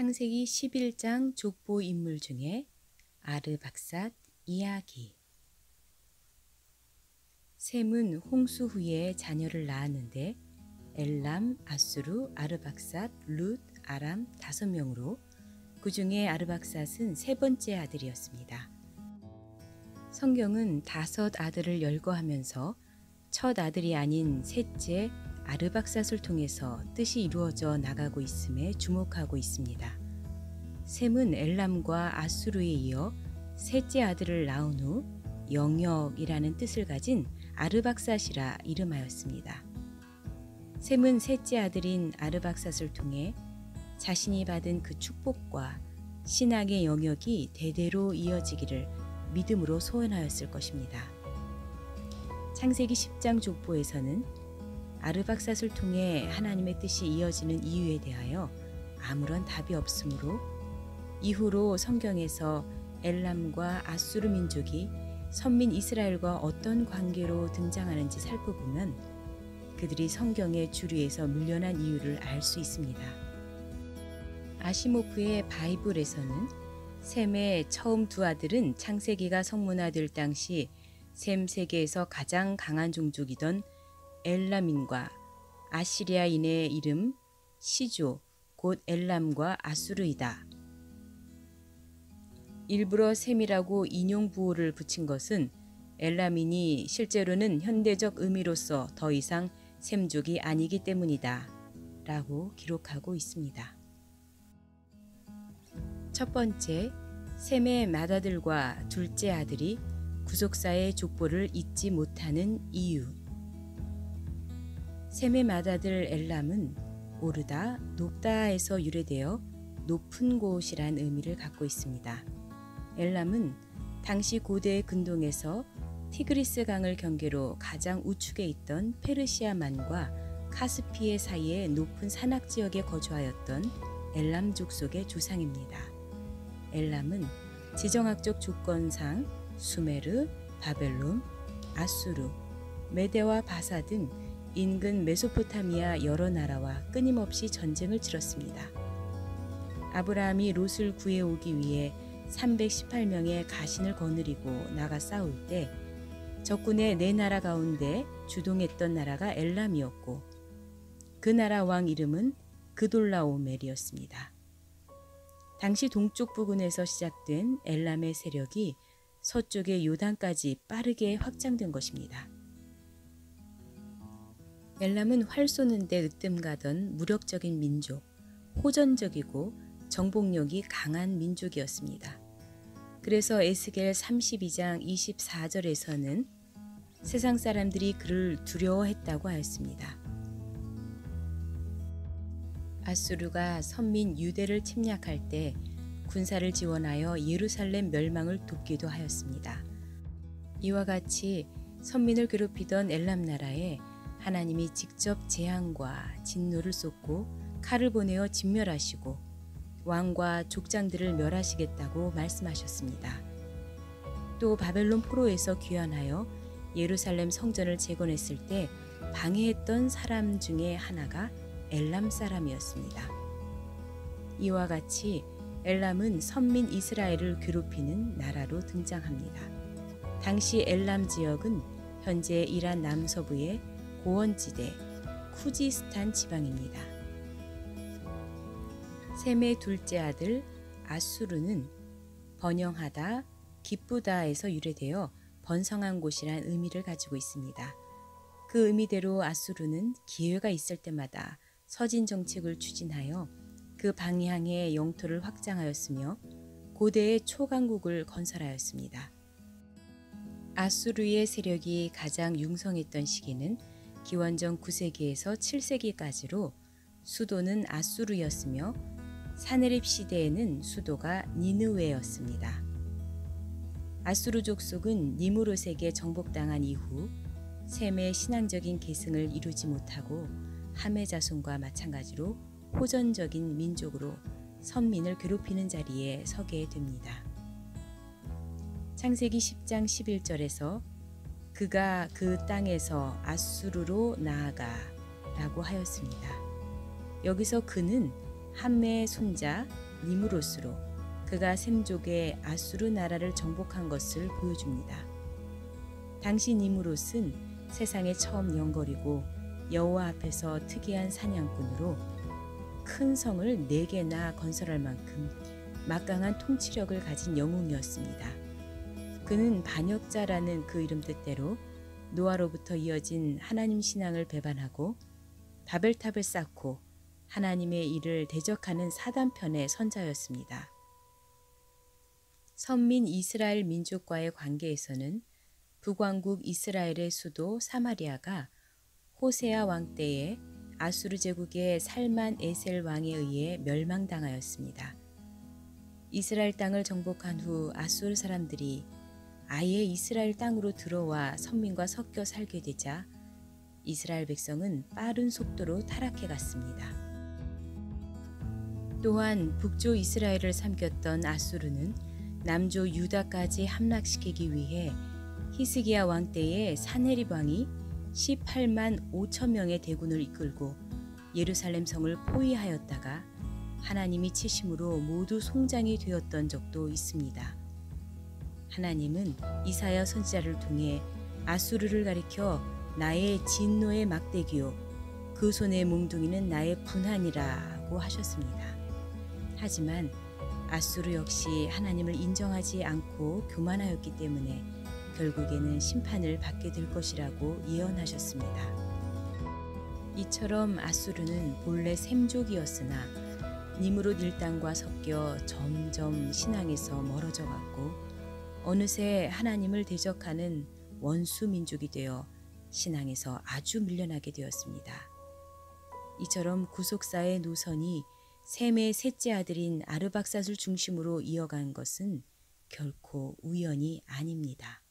창세기 11장 족보 인물 중에 아르박삿 이야기. 셈은 홍수 후에 자녀를 낳았는데 엘람, 아수르, 아르박삿, 룻, 아람 5명으로 그 중에 아르박삿은 세 번째 아들이었습니다. 성경은 5 아들을 열거하면서 첫 아들이 아닌 셋째 아르박삿을 통해서 뜻이 이루어져 나가고 있음에 주목하고 있습니다. 셈은 엘람과 아수르에 이어 셋째 아들을 낳은 후 영역이라는 뜻을 가진 아르박삿이라 이름하였습니다. 셈은 셋째 아들인 아르박삿을 통해 자신이 받은 그 축복과 신앙의 영역이 대대로 이어지기를 믿음으로 소원하였을 것입니다. 창세기 10장 족보에서는 아르박삿을 통해 하나님의 뜻이 이어지는 이유에 대하여 아무런 답이 없으므로 이후로 성경에서 엘람과 아수르 민족이 선민 이스라엘과 어떤 관계로 등장하는지 살펴보면 그들이 성경의 주류에서 밀려난 이유를 알 수 있습니다. 아시모프의 바이블에서는 셈의 처음 2 아들은 창세기가 성문화될 당시 셈 세계에서 가장 강한 종족이던 엘람인과 아시리아인의 이름 시조 곧 엘람과 아수르이다. 일부러 셈이라고 인용 부호를 붙인 것은 엘람인이 실제로는 현대적 의미로서 더 이상 셈족이 아니기 때문이다 라고 기록하고 있습니다. 첫 번째, 셈의 맏아들과 둘째 아들이 구속사의 족보를 잊지 못하는 이유. 셈의 맏아들 엘람은 오르다, 높다에서 유래되어 높은 곳이란 의미를 갖고 있습니다. 엘람은 당시 고대의 근동에서 티그리스 강을 경계로 가장 우측에 있던 페르시아만과 카스피해 사이의 높은 산악지역에 거주하였던 엘람 족속의 조상입니다. 엘람은 지정학적 조건상 수메르, 바벨론, 아수르, 메데와 바사 등 인근 메소포타미아 여러 나라와 끊임없이 전쟁을 치렀습니다. 아브라함이 롯을 구해오기 위해 318명의 가신을 거느리고 나가 싸울 때 적군의 4나라 가운데 주동했던 나라가 엘람이었고 그 나라 왕 이름은 그돌라오멜이었습니다. 당시 동쪽 부근에서 시작된 엘람의 세력이 서쪽의 요단까지 빠르게 확장된 것입니다. 엘람은 활 쏘는 데 으뜸가던 무력적인 민족, 호전적이고 정복력이 강한 민족이었습니다. 그래서 에스겔 32장 24절에서는 세상 사람들이 그를 두려워했다고 하였습니다. 아수르가 선민 유대를 침략할 때 군사를 지원하여 예루살렘 멸망을 돕기도 하였습니다. 이와 같이 선민을 괴롭히던 엘람 나라에 하나님이 직접 재앙과 진노를 쏟고 칼을 보내어 진멸하시고 왕과 족장들을 멸하시겠다고 말씀하셨습니다. 또 바벨론 포로에서 귀환하여 예루살렘 성전을 재건했을 때 방해했던 사람 중에 하나가 엘람 사람이었습니다. 이와 같이 엘람은 선민 이스라엘을 괴롭히는 나라로 등장합니다. 당시 엘람 지역은 현재 이란 남서부의 고원지대 쿠지스탄 지방입니다. 셈의 둘째 아들 아수르는 번영하다, 기쁘다에서 유래되어 번성한 곳이란 의미를 가지고 있습니다. 그 의미대로 아수르는 기회가 있을 때마다 서진 정책을 추진하여 그 방향의 영토를 확장하였으며 고대의 초강국을 건설하였습니다. 아수르의 세력이 가장 융성했던 시기는 기원전 9세기에서 7세기까지로 수도는 아수르였으며 사네립 시대에는 수도가 니느웨였습니다. 아수르 족속은 니무롯에게 정복당한 이후 셈의 신앙적인 계승을 이루지 못하고 함의 자손과 마찬가지로 호전적인 민족으로 선민을 괴롭히는 자리에 서게 됩니다. 창세기 10장 11절에서 그가 그 땅에서 아수르로 나아가 라고 하였습니다. 여기서 그는 함의 손자 니무롯으로 그가 셈족의 아수르 나라를 정복한 것을 보여줍니다. 당시 니무롯은 세상에 처음 영걸이고 여호와 앞에서 특이한 사냥꾼으로 큰 성을 4개나 건설할 만큼 막강한 통치력을 가진 영웅이었습니다. 그는 반역자라는 그 이름 뜻대로 노아로부터 이어진 하나님 신앙을 배반하고 바벨탑을 쌓고 하나님의 일을 대적하는 사단편의 선자였습니다. 선민 이스라엘 민족과의 관계에서는 북왕국 이스라엘의 수도 사마리아가 호세아 왕 때에 아수르 제국의 살만 에셀 왕에 의해 멸망당하였습니다. 이스라엘 땅을 정복한 후 아수르 사람들이 아예 이스라엘 땅으로 들어와 선민과 섞여 살게 되자 이스라엘 백성은 빠른 속도로 타락해 갔습니다. 또한 북조 이스라엘을 삼켰던 아수르는 남조 유다까지 함락시키기 위해 히스기야 왕 때에 사네립 왕이 18만 5천 명의 대군을 이끌고 예루살렘 성을 포위하였다가 하나님이 치심으로 모두 송장이 되었던 적도 있습니다. 하나님은 이사야 선지자를 통해 아수르를 가리켜 나의 진노의 막대기요 그 손의 몽둥이는 나의 분한이라고 하셨습니다. 하지만 아수르 역시 하나님을 인정하지 않고 교만하였기 때문에 결국에는 심판을 받게 될 것이라고 예언하셨습니다. 이처럼 아수르는 본래 셈족이었으나 니무롯 일당과 섞여 점점 신앙에서 멀어져 갔고 어느새 하나님을 대적하는 원수 민족이 되어 신앙에서 아주 밀려나게 되었습니다. 이처럼 구속사의 노선이 셈의 셋째 아들인 아르박삿을 중심으로 이어간 것은 결코 우연이 아닙니다.